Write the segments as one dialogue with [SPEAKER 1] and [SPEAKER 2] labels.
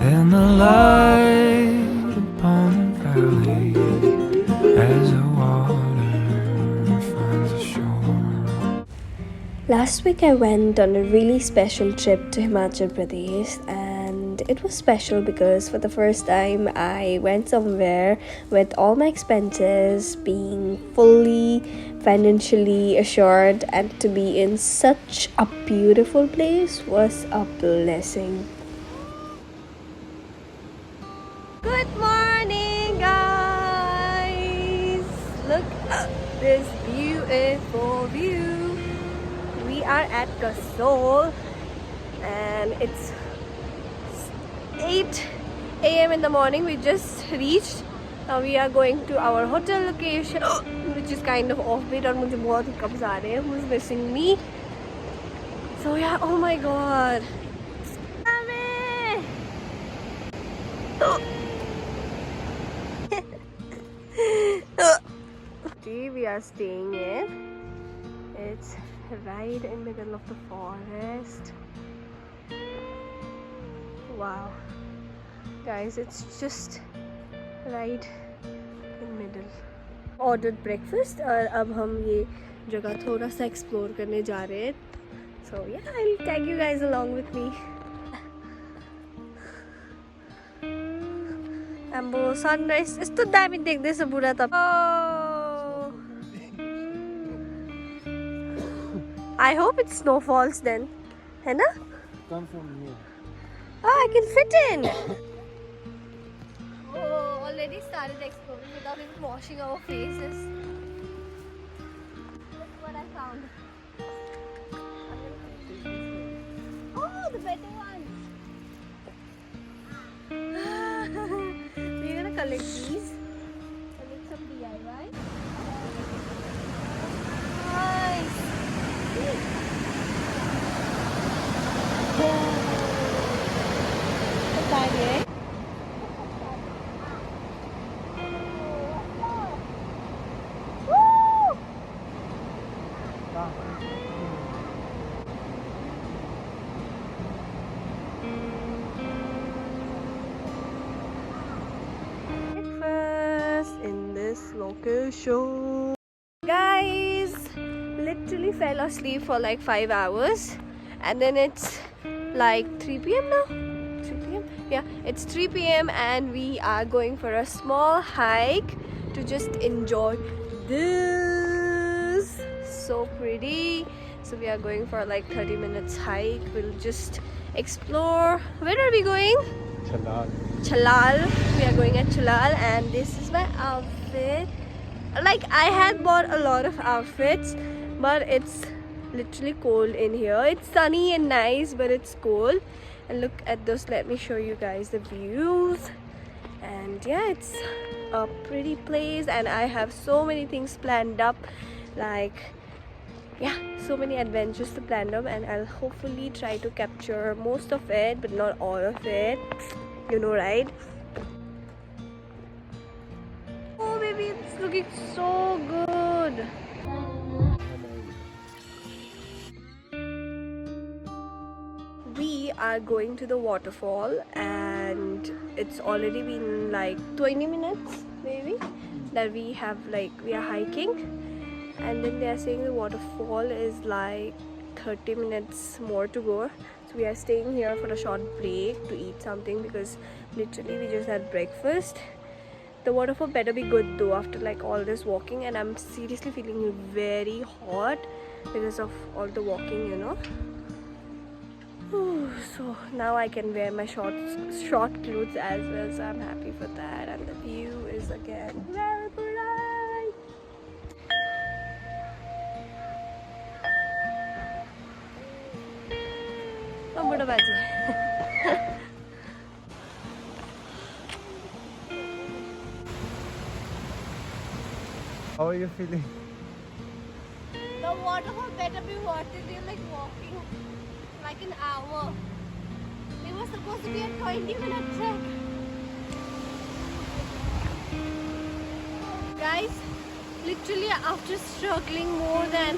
[SPEAKER 1] And the light upon the valley as the water finds the shore.
[SPEAKER 2] Last week I went on a really special trip to Himachal Pradesh, and it was special because for the first time I went somewhere with all my expenses being fully financially assured, and to be in such a beautiful place was a blessing. Good morning, guys! Look at this beautiful view. We are at Kasol and it's 8 a.m. in the morning. We just reached. Now we are going to our hotel location, which is kind of offbeat, and मुझे बहुत hiccups आ रहे हैं. Who's missing me? So yeah, oh my god. We are staying in. It's right in middle of the forest. Wow, guys, it's just right in middle. Ordered breakfast और अब हम ये जगह थोड़ा सा explore करने जा रहे हैं. So yeah, I'll tag you guys along with me. Ambo sunrise. It's too damn big. This is बुरा था. Oh. I hope it snowfalls then. है ना?
[SPEAKER 3] Come from here.
[SPEAKER 2] Oh, I can fit in. Oh, already started exploring without even washing our faces. Look what I found. Oh, the better ones. We're gonna collect these and make some DIY. Nice. Breakfast in this location. Guys, literally fell asleep for like 5 hours, and then it's like 3 p.m. now. 3 p.m. Yeah, it's 3 p.m. and we are going for a small hike to just enjoy this. So pretty. So we are going for like 30 minutes hike. We'll just explore. Where are we going? Chalal. We are going at Chalal, and this is my outfit. Like, I had bought a lot of outfits, but it's literally cold in here. It's sunny and nice, but it's cold. And look at this. Let me show you guys the views. And yeah, it's a pretty place, and I have so many things planned up, like yeah, so many adventures to plan up, and I'll hopefully try to capture most of it, but not all of it, you know, right? Oh baby, it's looking so good. We are going to the waterfall, and it's already been like 20 minutes maybe that we are hiking, and then they are saying the waterfall is like 30 minutes more to go. So we are staying here for a short break to eat something, because literally we just had breakfast. The waterfall better be good though after like all this walking, and I'm seriously feeling very hot because of all the walking, you know. So now I can wear my short clothes as well, so I'm happy for that. And the view is again very bright. Oh, buda baji.
[SPEAKER 3] How are you feeling?
[SPEAKER 2] The waterfall better be worth it. You're like walking like an hour. It was supposed to be a 20-minute trek. Guys, literally after struggling more than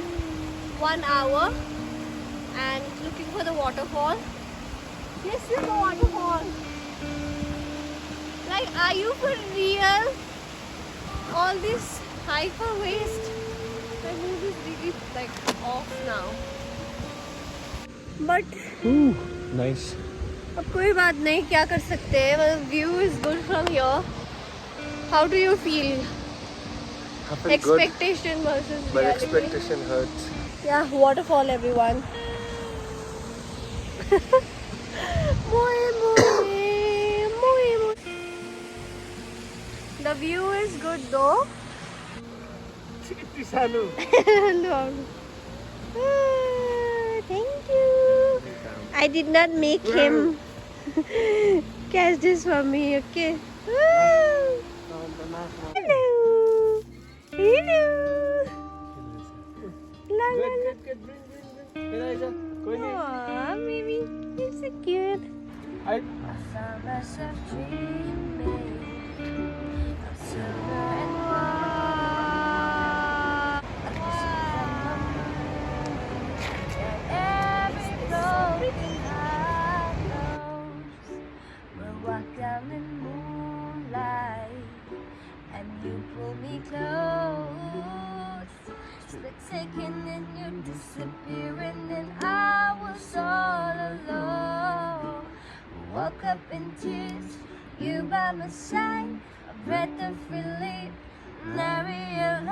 [SPEAKER 2] 1 hour, and looking for the waterfall. This is the waterfall. Like, are you for real? All this hyper waste. My mood is really like off now. But
[SPEAKER 3] Ooh, nice.
[SPEAKER 2] अब कोई बात नहीं, क्या कर सकते हैं. Well, view is good from here. How do you feel?
[SPEAKER 3] I feel
[SPEAKER 2] Expectation versus
[SPEAKER 3] good, but
[SPEAKER 2] reality.
[SPEAKER 3] expectation hurts.
[SPEAKER 2] Yeah, waterfall, everyone. Moe, moe, moe, moe. The view is good though. No. Thank you. I did not make him catch this for me, okay? Hello. Hello. La la la. Aww, baby. You're so cute.
[SPEAKER 3] I
[SPEAKER 2] Found myself dreaming of silver and wine. And every broken heart knows we'll walk down in moonlight, and you pull me close. Split second and you're disappearing, and I was all alone. Woke up in tears, you by my side, a breath of relief, and I realized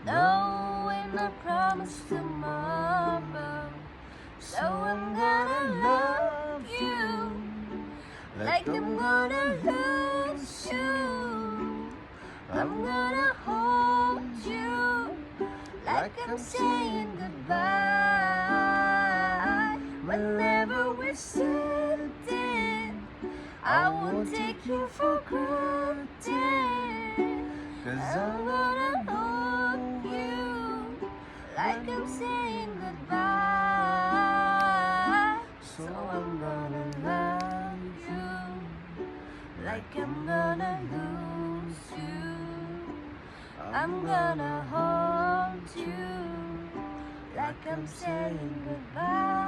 [SPEAKER 2] no way not promised tomorrow. So I'm gonna love you like I'm gonna lose you. I'm gonna hold you like I'm saying goodbye. Whenever we're sitting, I won't take you for granted. 'Cause I'm gonna hold you like I'm saying goodbye. So I'm gonna love you like I'm gonna lose you. I'm gonna hold you like I'm saying goodbye.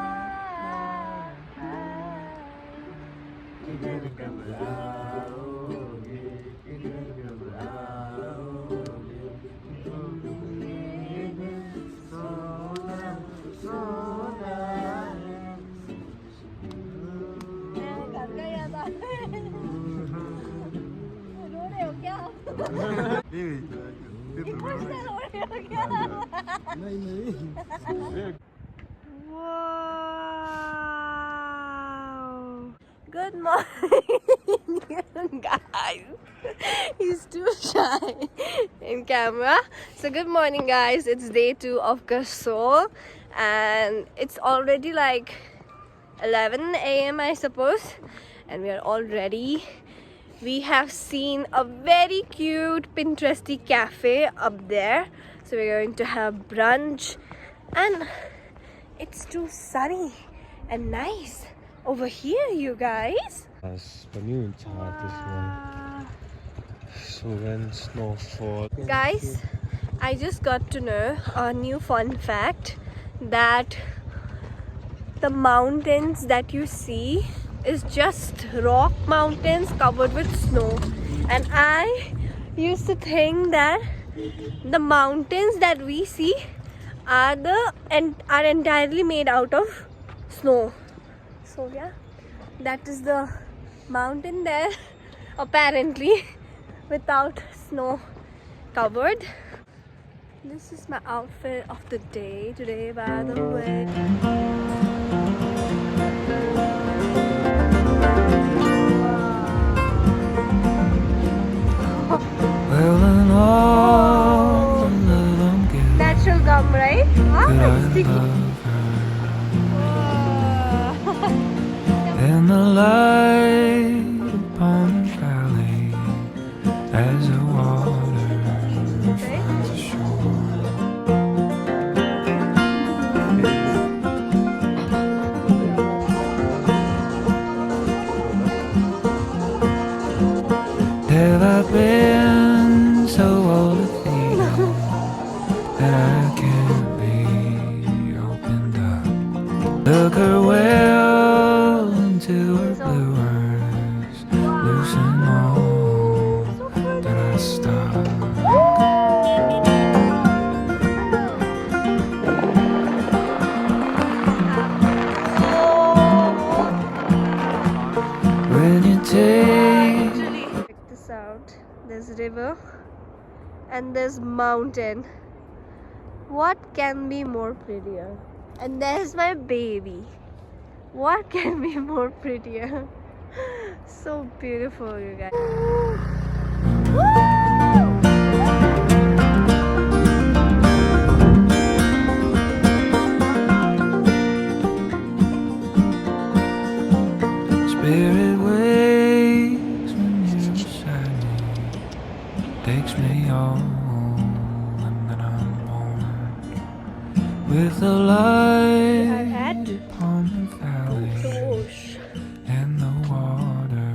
[SPEAKER 2] रो रहे हो क्या? Emotional हो रहे हो क्या? Wow. Good morning, guys. He's too shy in camera. So good morning, guys. It's day 2 of Kasol, and it's already like 11 a.m. I suppose, and we are all ready. We have seen a very cute Pinteresty cafe up there, so we're going to have brunch, and it's too sunny and nice over here, you guys.
[SPEAKER 3] When you in charge this one. So when snowfall.
[SPEAKER 2] Guys, I just got to know a new fun fact that the mountains that you see is just rock mountains covered with snow, and I used to think that the mountains that we see are entirely made out of snow. So yeah, that is the mountain there, apparently without snow covered. This is my outfit of the day today, by the way.
[SPEAKER 1] Well, and all the love I'm giving,
[SPEAKER 2] Natural gum, right? Ah,
[SPEAKER 1] could I
[SPEAKER 2] sticky.
[SPEAKER 1] love her? And the light upon the valley as the water finds the shore. Have I been so old to feel that I can't be
[SPEAKER 2] There's river and there's mountain. What can be more prettier? And there's my baby. What can be more prettier? So beautiful, you guys.
[SPEAKER 1] Spirit wakes when you're beside me, takes me home, and then I'm born with the light upon the valley and the water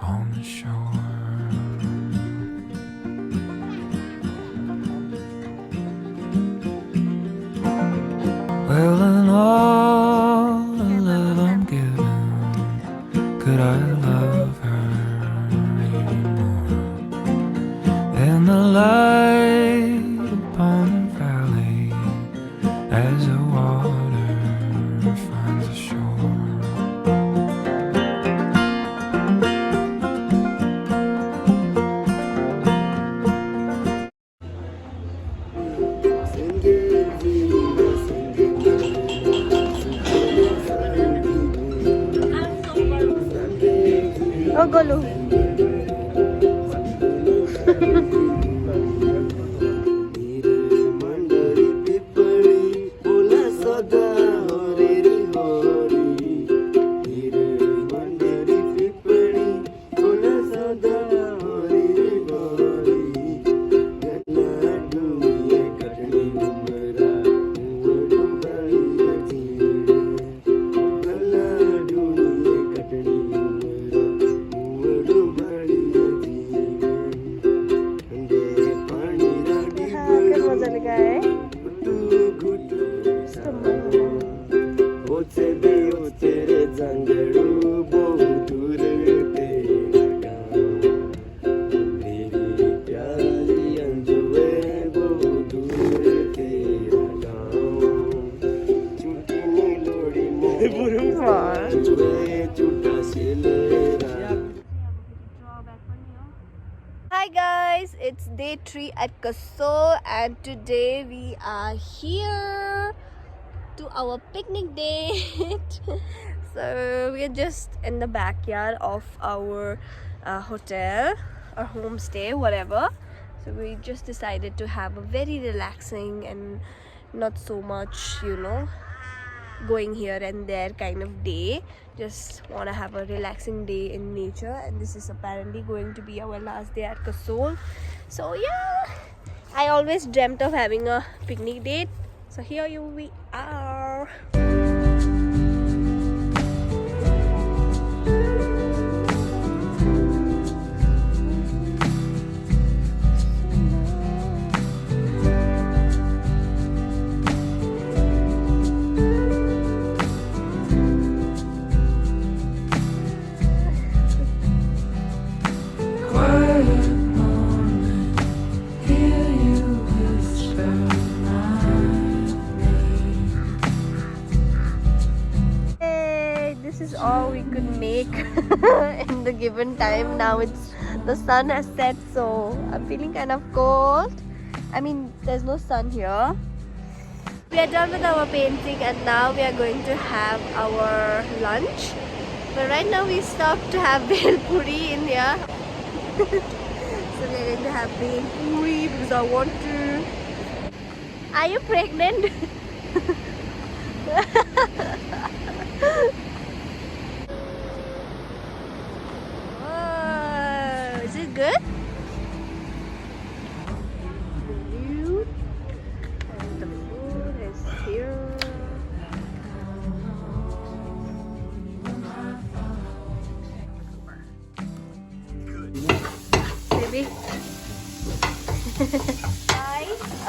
[SPEAKER 1] on the shore. Well, and all the love I'm given, could I love her anymore? And the light upon the valley as the water finds the shore.
[SPEAKER 2] Oh, Golu. Hi guys, it's day 3 at Kasol and today we are here to our picnic date. So we are just in the backyard of our hotel or homestay, whatever. So we just decided to have a very relaxing and not so much, going here and there kind of day. Just want to have a relaxing day in nature, and this is apparently going to be our last day at Kasol. So yeah, I always dreamt of having a picnic date, so here we are. This is all we could make in the given time. Now the sun has set, so I'm feeling kind of cold. I mean, there's no sun here. We are done with our painting and now we are going to have our lunch. But right now we stopped to have bhel puri in here. So we're going to have bhel puri because I want to. Are you pregnant? Is it good? And the food is here. Baby.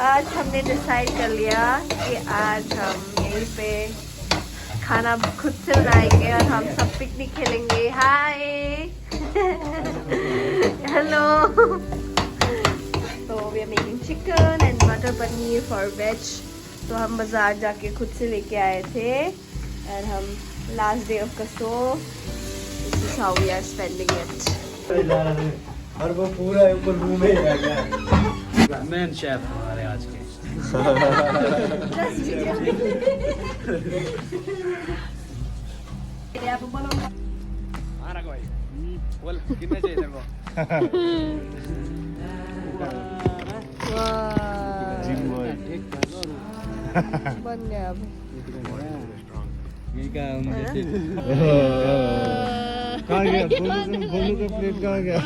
[SPEAKER 2] आज हमने decide कर लिया कि आज हम यहीं पे खाना खुद से बनाएंगे और हम सब पिकनिक खेलेंगे. हाय. Hello. So we are making chicken and butter paneer for veg. तो हम बाजार जाके खुद से लेके आए थे. And हम last day of Kasol. This is how we are spending it.
[SPEAKER 3] और वो पूरा ऊपर रूम में ही रह गया।
[SPEAKER 4] मैन शेफ हमारे आज के। बोल कितने चाहिए तेरे को?
[SPEAKER 3] जिम बॉय
[SPEAKER 2] बन गया अब।
[SPEAKER 4] ये क्या जैसे
[SPEAKER 3] कहाँ गया? गोलू का प्लेट कहाँ गया?